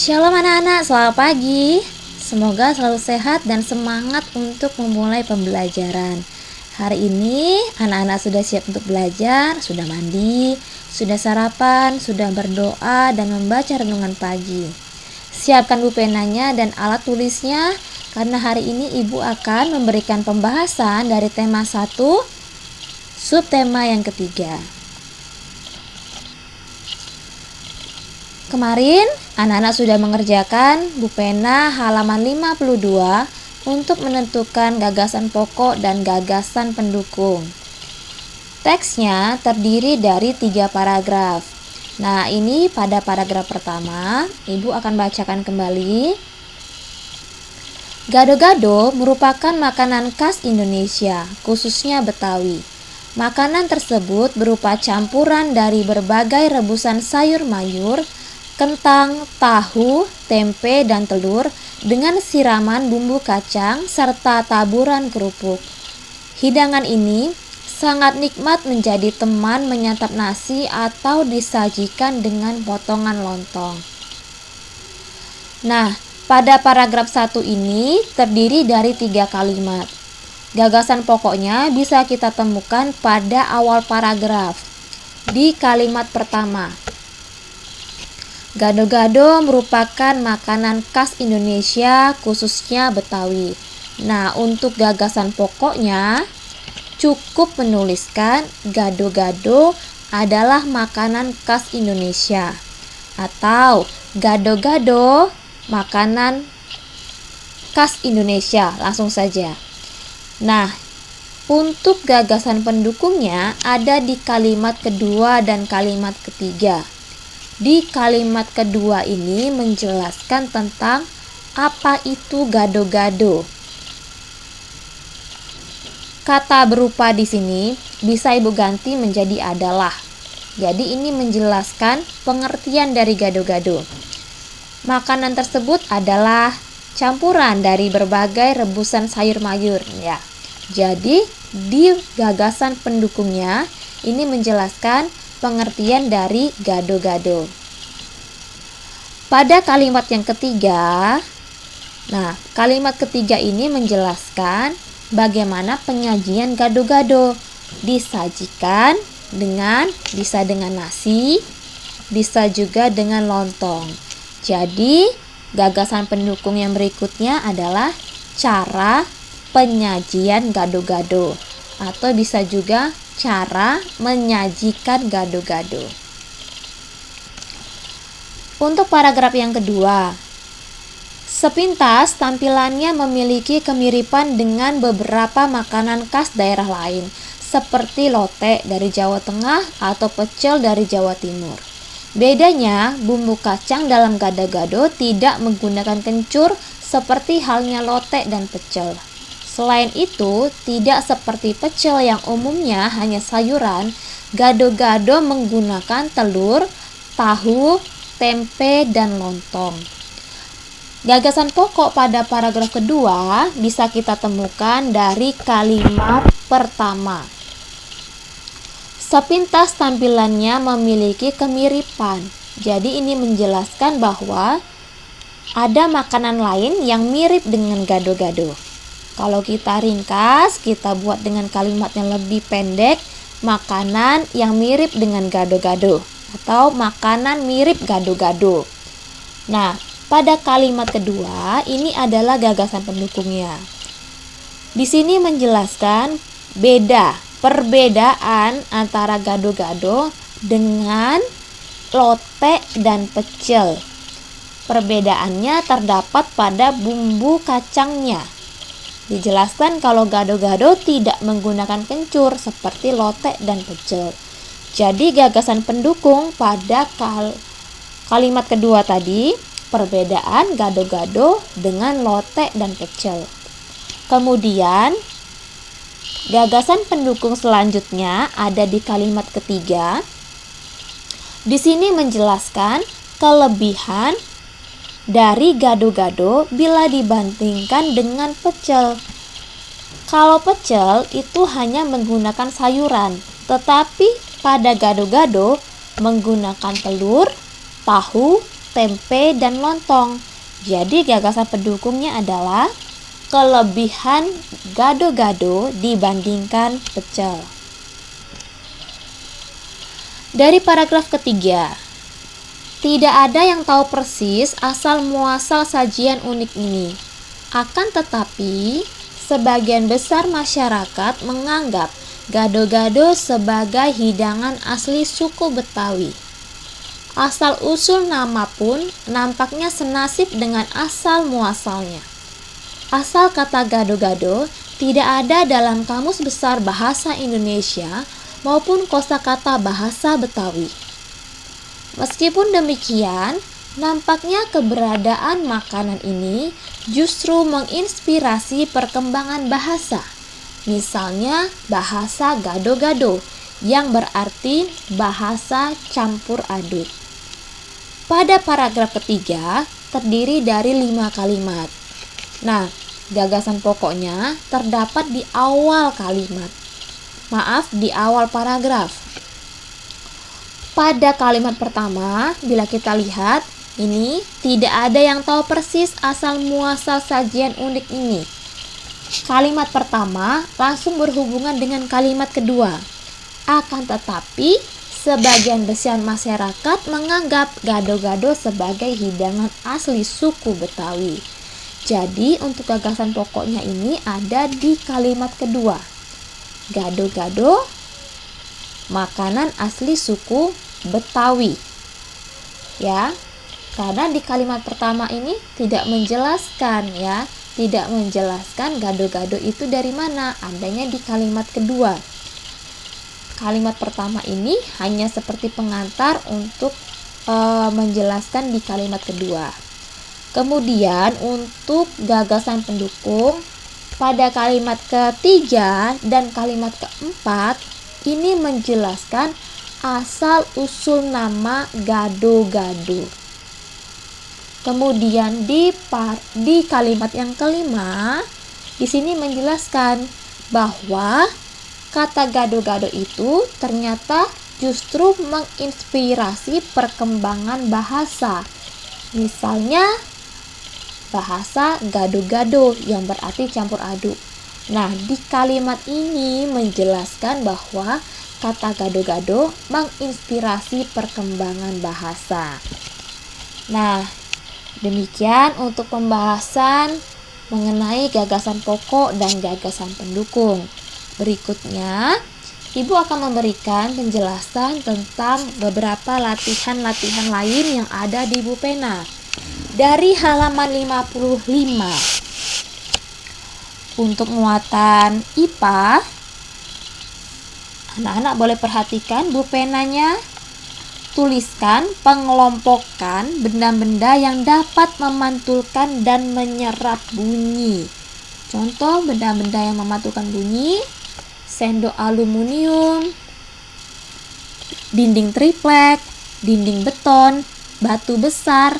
Shalom anak-anak, selamat pagi. Semoga selalu sehat dan semangat untuk memulai pembelajaran. Hari ini anak-anak sudah siap untuk belajar, sudah mandi, sudah sarapan, sudah berdoa dan membaca renungan pagi. Siapkan buku penanya dan alat tulisnya karena hari ini ibu akan memberikan pembahasan dari tema 1, subtema yang ketiga. Kemarin, anak-anak sudah mengerjakan buku pena halaman 52 untuk menentukan gagasan pokok dan gagasan pendukung. Teksnya terdiri dari 3 paragraf. Nah, ini pada paragraf pertama, Ibu akan bacakan kembali. Gado-gado merupakan makanan khas Indonesia, khususnya Betawi. Makanan tersebut berupa campuran dari berbagai rebusan sayur mayur, kentang, tahu, tempe, dan telur dengan siraman bumbu kacang serta taburan kerupuk. Hidangan ini sangat nikmat menjadi teman menyantap nasi atau disajikan dengan potongan lontong. Nah, pada paragraf 1 ini terdiri dari 3 kalimat. Gagasan pokoknya bisa kita temukan pada awal paragraf. Di kalimat pertama, gado-gado merupakan makanan khas Indonesia, khususnya Betawi. Nah, untuk gagasan pokoknya, cukup menuliskan gado-gado adalah makanan khas Indonesia. Atau gado-gado makanan khas Indonesia, langsung saja. Nah, untuk gagasan pendukungnya ada di kalimat kedua dan kalimat ketiga. Di kalimat kedua ini menjelaskan tentang apa itu gado-gado. Kata berupa di sini bisa Ibu ganti menjadi adalah. Jadi ini menjelaskan pengertian dari gado-gado. Makanan tersebut adalah campuran dari berbagai rebusan sayur mayur ya. Jadi di gagasan pendukungnya ini menjelaskan pengertian dari gado-gado. Pada kalimat yang ketiga, kalimat ketiga ini menjelaskan bagaimana penyajian gado-gado. Disajikan bisa dengan nasi, bisa juga dengan lontong. Jadi, gagasan pendukung yang berikutnya adalah cara penyajian gado-gado, atau bisa juga cara menyajikan gado-gado. Untuk paragraf yang kedua, sepintas tampilannya memiliki kemiripan dengan beberapa makanan khas daerah lain, seperti lotek dari Jawa Tengah atau pecel dari Jawa Timur. Bedanya, bumbu kacang dalam gado-gado tidak menggunakan kencur seperti halnya lotek dan pecel. Selain itu, tidak seperti pecel yang umumnya hanya sayuran, gado-gado menggunakan telur, tahu, tempe, dan lontong. Gagasan pokok pada paragraf kedua bisa kita temukan dari kalimat pertama. Sepintas tampilannya memiliki kemiripan. Jadi ini menjelaskan bahwa ada makanan lain yang mirip dengan gado-gado. Kalau kita ringkas, kita buat dengan kalimat yang lebih pendek, makanan yang mirip dengan gado-gado atau makanan mirip gado-gado. Nah, pada kalimat kedua ini adalah gagasan pendukungnya. Di sini menjelaskan perbedaan antara gado-gado dengan lotek dan pecel. Perbedaannya terdapat pada bumbu kacangnya. Dijelaskan kalau gado-gado tidak menggunakan kencur seperti lotek dan pecel. Jadi gagasan pendukung pada kalimat kedua tadi, perbedaan gado-gado dengan lotek dan pecel. Kemudian gagasan pendukung selanjutnya ada di kalimat ketiga. Di sini menjelaskan kelebihan dari gado-gado bila dibandingkan dengan pecel. Kalau pecel itu hanya menggunakan sayuran, tetapi pada gado-gado menggunakan telur, tahu, tempe, dan lontong. Jadi gagasan pendukungnya adalah kelebihan gado-gado dibandingkan pecel. Dari paragraf ketiga, tidak ada yang tahu persis asal muasal sajian unik ini. Akan tetapi, sebagian besar masyarakat menganggap gado-gado sebagai hidangan asli suku Betawi. Asal-usul nama pun nampaknya senasib dengan asal muasalnya. Asal kata gado-gado tidak ada dalam Kamus Besar Bahasa Indonesia maupun kosakata bahasa Betawi. Meskipun demikian, nampaknya keberadaan makanan ini justru menginspirasi perkembangan bahasa. Misalnya bahasa gado-gado yang berarti bahasa campur aduk. Pada paragraf ketiga terdiri dari 5 kalimat. Nah, gagasan pokoknya terdapat di awal kalimat. Di awal paragraf. Pada kalimat pertama, bila kita lihat, ini tidak ada yang tahu persis asal muasal sajian unik ini. Kalimat pertama langsung berhubungan dengan kalimat kedua. Akan tetapi, sebagian besar masyarakat menganggap gado-gado sebagai hidangan asli suku Betawi. Jadi, untuk gagasan pokoknya ini ada di kalimat kedua. Gado-gado makanan asli suku Betawi. Ya, karena di kalimat pertama ini tidak menjelaskan gado-gado itu dari mana, adanya di kalimat kedua. Kalimat pertama ini hanya seperti pengantar untuk menjelaskan di kalimat kedua. Kemudian untuk gagasan pendukung pada kalimat ketiga dan kalimat keempat ini menjelaskan asal usul nama gado-gado. Kemudian di kalimat yang kelima di sini menjelaskan bahwa kata gado-gado itu ternyata justru menginspirasi perkembangan bahasa. Misalnya bahasa gado-gado yang berarti campur aduk. Nah, di kalimat ini menjelaskan bahwa kata gado-gado menginspirasi perkembangan bahasa. Nah, demikian untuk pembahasan mengenai gagasan pokok dan gagasan pendukung. Berikutnya, Ibu akan memberikan penjelasan tentang beberapa latihan-latihan lain yang ada di buku pena. Dari halaman 55. Untuk muatan IPA, anak-anak boleh perhatikan buku penanya. Tuliskan pengelompokan benda-benda yang dapat memantulkan dan menyerap bunyi. Contoh benda-benda yang memantulkan bunyi: sendok aluminium, dinding triplek, dinding beton, batu besar,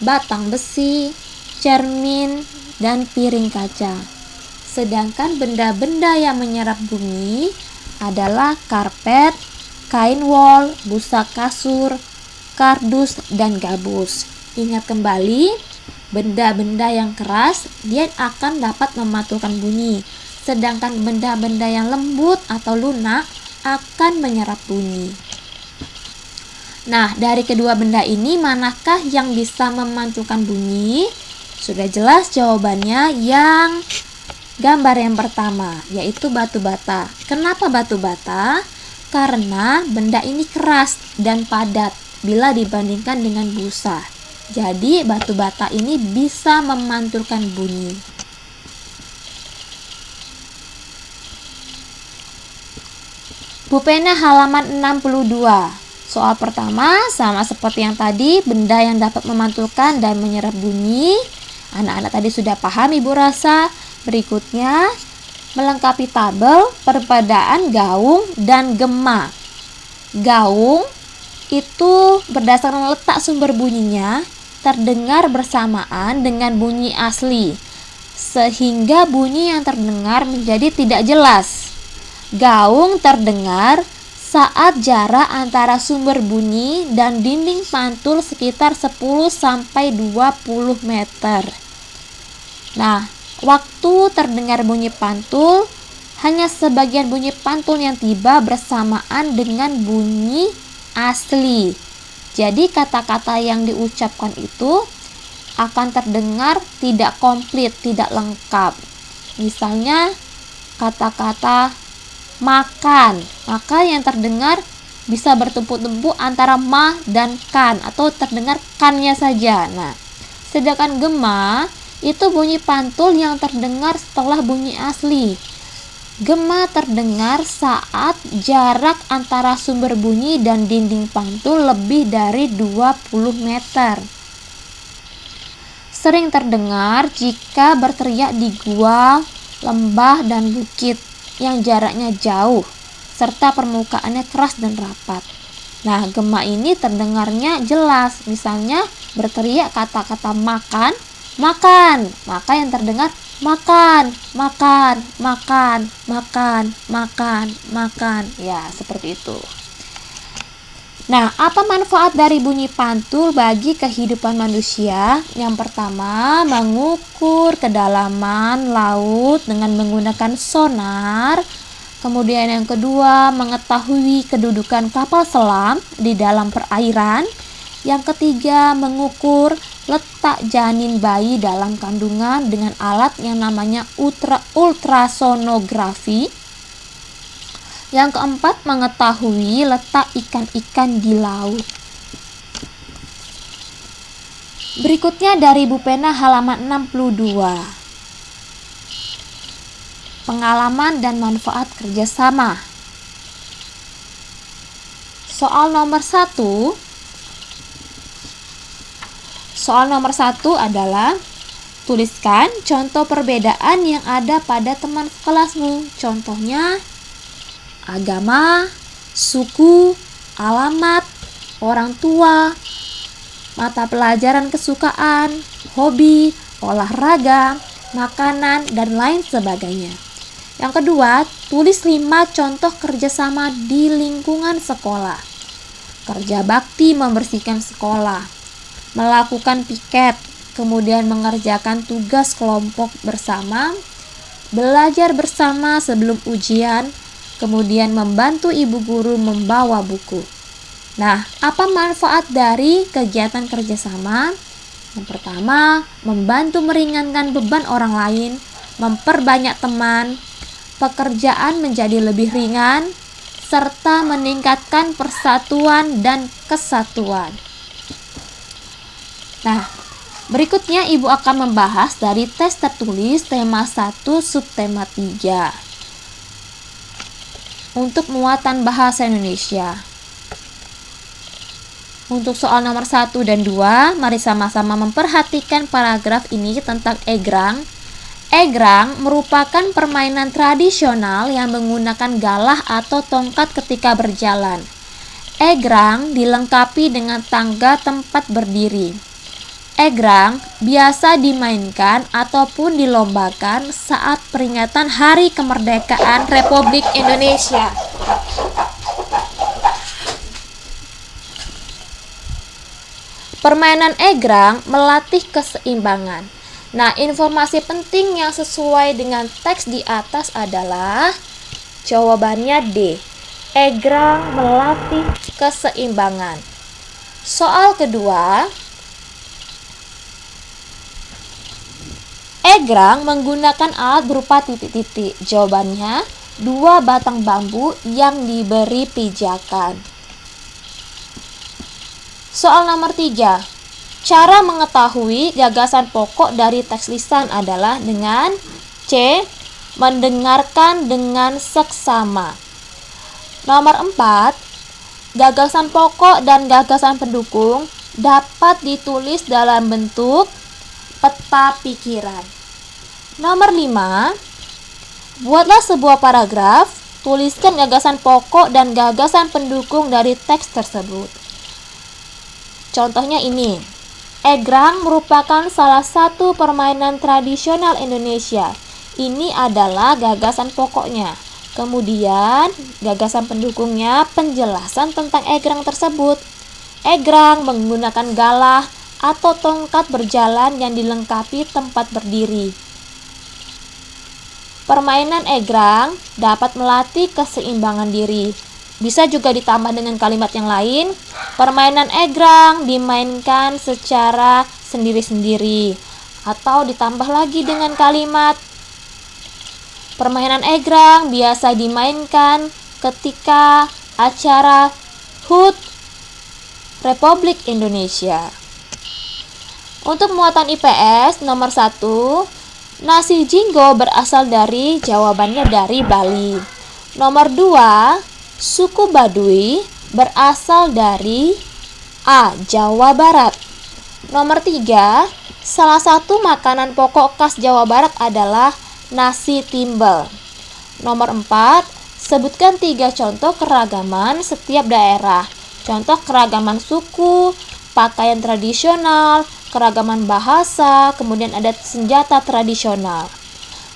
batang besi, cermin, dan piring kaca. Sedangkan benda-benda yang menyerap bunyi adalah karpet, kain wol, busa kasur, kardus, dan gabus. Ingat kembali, benda-benda yang keras dia akan dapat memantulkan bunyi. Sedangkan benda-benda yang lembut atau lunak akan menyerap bunyi. Nah, dari kedua benda ini manakah yang bisa memantulkan bunyi? Sudah jelas jawabannya yang gambar yang pertama, yaitu batu bata. Kenapa batu bata? Karena benda ini keras dan padat bila dibandingkan dengan busa. Jadi batu bata ini bisa memantulkan bunyi. Buku pena halaman 62. Soal pertama sama seperti yang tadi, benda yang dapat memantulkan dan menyerap bunyi. Anak-anak tadi sudah paham Ibu rasa. Berikutnya, melengkapi tabel perbedaan gaung dan gema. Gaung itu berdasarkan letak sumber bunyinya terdengar bersamaan dengan bunyi asli, sehingga bunyi yang terdengar menjadi tidak jelas. Gaung terdengar saat jarak antara sumber bunyi dan dinding pantul sekitar 10-20 meter. Nah, waktu terdengar bunyi pantul, hanya sebagian bunyi pantul yang tiba bersamaan dengan bunyi asli. Jadi kata-kata yang diucapkan itu akan terdengar tidak komplit, tidak lengkap. Misalnya kata-kata makan, maka yang terdengar bisa bertumpuk-tumpuk antara ma dan kan, atau terdengar kannya saja. Nah, sedangkan gema itu bunyi pantul yang terdengar setelah bunyi asli. Gema terdengar saat jarak antara sumber bunyi dan dinding pantul lebih dari 20 meter. Sering terdengar jika berteriak di gua, lembah, dan bukit yang jaraknya jauh, serta permukaannya keras dan rapat. Nah, gema ini terdengarnya jelas, misalnya berteriak kata-kata makan, makan, maka yang terdengar makan, makan, makan, makan, makan, makan. Ya, seperti itu. Nah, apa manfaat dari bunyi pantul bagi kehidupan manusia? Yang pertama, mengukur kedalaman laut dengan menggunakan sonar. Kemudian yang kedua, mengetahui kedudukan kapal selam di dalam perairan. Yang ketiga, mengukur letak janin bayi dalam kandungan dengan alat yang namanya ultrasonografi. Yang keempat, mengetahui letak ikan-ikan di laut. Berikutnya dari Bu Pena halaman 62. Pengalaman dan manfaat kerjasama. Soal nomor 1 adalah tuliskan contoh perbedaan yang ada pada teman kelasmu. Contohnya agama, suku, alamat, orang tua, mata pelajaran kesukaan, hobi, olahraga, makanan, dan lain sebagainya. Yang kedua, tulis 5 contoh kerjasama di lingkungan sekolah. Kerja bakti membersihkan sekolah, melakukan piket, kemudian mengerjakan tugas kelompok bersama, belajar bersama sebelum ujian, kemudian membantu ibu guru membawa buku. Nah, apa manfaat dari kegiatan kerjasama? Yang pertama, membantu meringankan beban orang lain, memperbanyak teman, pekerjaan menjadi lebih ringan, serta meningkatkan persatuan dan kesatuan. Nah, berikutnya Ibu akan membahas dari tes tertulis tema 1 subtema 3 untuk muatan bahasa Indonesia. Untuk soal nomor 1 dan 2, mari sama-sama memperhatikan paragraf ini tentang egrang. Egrang merupakan permainan tradisional yang menggunakan galah atau tongkat ketika berjalan. Egrang dilengkapi dengan tangga tempat berdiri. Egrang biasa dimainkan ataupun dilombakan saat peringatan Hari Kemerdekaan Republik Indonesia. Permainan egrang melatih keseimbangan. Nah, informasi penting yang sesuai dengan teks di atas adalah jawabannya D. Egrang melatih keseimbangan. Soal kedua, egrang menggunakan alat berupa titik-titik. Jawabannya 2 batang bambu yang diberi pijakan. Soal nomor 3. Cara mengetahui gagasan pokok dari teks lisan adalah dengan C. Mendengarkan dengan seksama. Nomor 4. Gagasan pokok dan gagasan pendukung dapat ditulis dalam bentuk peta pikiran. Nomor 5. Buatlah sebuah paragraf, tuliskan gagasan pokok dan gagasan pendukung dari teks tersebut. Contohnya ini. Egrang merupakan salah satu permainan tradisional Indonesia. Ini adalah gagasan pokoknya. Kemudian, gagasan pendukungnya penjelasan tentang egrang tersebut. Egrang menggunakan galah atau tongkat berjalan yang dilengkapi tempat berdiri. Permainan egrang dapat melatih keseimbangan diri. Bisa juga ditambah dengan kalimat yang lain. Permainan egrang dimainkan secara sendiri-sendiri. Atau ditambah lagi dengan kalimat, permainan egrang biasa dimainkan ketika acara HUT Republik Indonesia. Untuk muatan IPS nomor 1, nasi jinggo berasal dari, jawabannya dari Bali. Nomor 2, suku Baduy berasal dari A. Jawa Barat. Nomor 3, salah satu makanan pokok khas Jawa Barat adalah nasi timbel. Nomor 4, sebutkan 3 contoh keragaman setiap daerah. Contoh keragaman suku, pakaian tradisional, keragaman bahasa, kemudian ada senjata tradisional.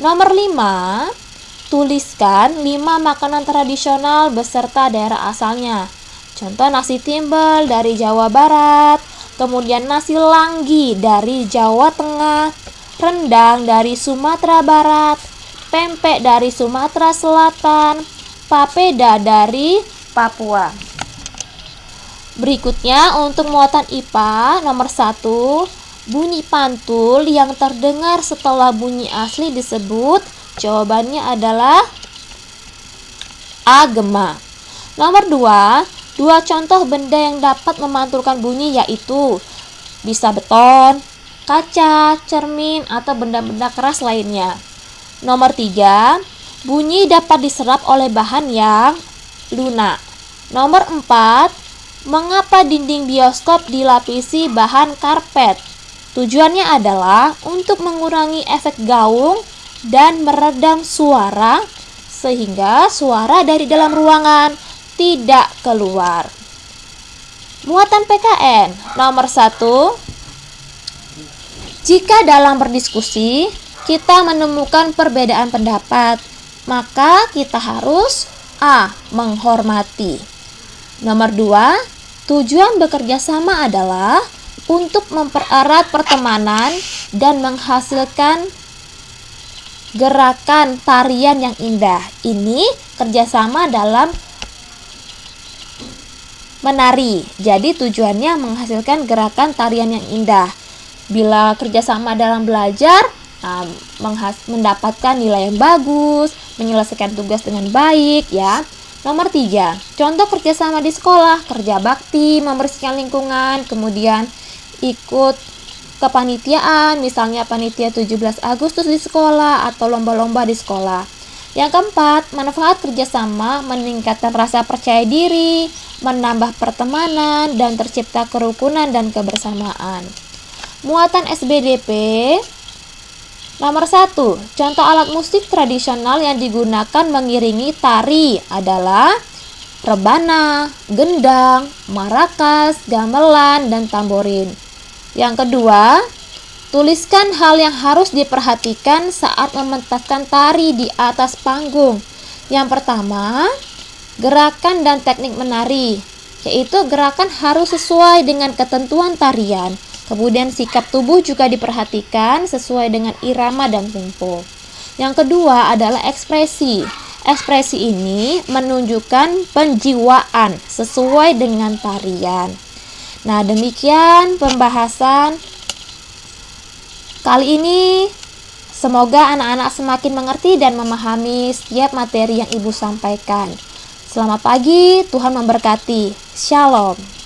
Nomor 5, tuliskan 5 makanan tradisional beserta daerah asalnya. Contoh nasi timbel dari Jawa Barat, kemudian nasi langgi dari Jawa Tengah, rendang dari Sumatera Barat, pempek dari Sumatera Selatan, papeda dari Papua. Berikutnya untuk muatan IPA nomor 1, bunyi pantul yang terdengar setelah bunyi asli disebut, jawabannya adalah A. Gema. Nomor 2, 2 contoh benda yang dapat memantulkan bunyi yaitu bisa beton, kaca, cermin, atau benda-benda keras lainnya. Nomor 3, bunyi dapat diserap oleh bahan yang lunak. Nomor 4, mengapa dinding bioskop dilapisi bahan karpet? Tujuannya adalah untuk mengurangi efek gaung dan meredam suara sehingga suara dari dalam ruangan tidak keluar. Muatan PKN nomor 1, jika dalam berdiskusi kita menemukan perbedaan pendapat, maka kita harus A. menghormati. Nomor 2, tujuan bekerja sama adalah untuk mempererat pertemanan dan menghasilkan gerakan tarian yang indah. Ini kerjasama dalam menari. Jadi tujuannya menghasilkan gerakan tarian yang indah. Bila kerjasama dalam belajar, mendapatkan nilai yang bagus, menyelesaikan tugas dengan baik ya. Nomor 3, contoh kerjasama di sekolah, kerja bakti, membersihkan lingkungan, kemudian ikut kepanitiaan, misalnya panitia 17 Agustus di sekolah atau lomba-lomba di sekolah. Yang keempat, manfaat kerjasama meningkatkan rasa percaya diri, menambah pertemanan, dan tercipta kerukunan dan kebersamaan. Muatan SBDP nomor 1, contoh alat musik tradisional yang digunakan mengiringi tari adalah rebana, gendang, marakas, gamelan, dan tamborin. Yang kedua, tuliskan hal yang harus diperhatikan saat mementaskan tari di atas panggung. Yang pertama, gerakan dan teknik menari, yaitu gerakan harus sesuai dengan ketentuan tarian. Kemudian sikap tubuh juga diperhatikan sesuai dengan irama dan tempo. Yang kedua adalah ekspresi. Ekspresi ini menunjukkan penjiwaan sesuai dengan tarian. Nah, demikian pembahasan kali ini. Semoga anak-anak semakin mengerti dan memahami setiap materi yang Ibu sampaikan. Selamat pagi, Tuhan memberkati. Shalom.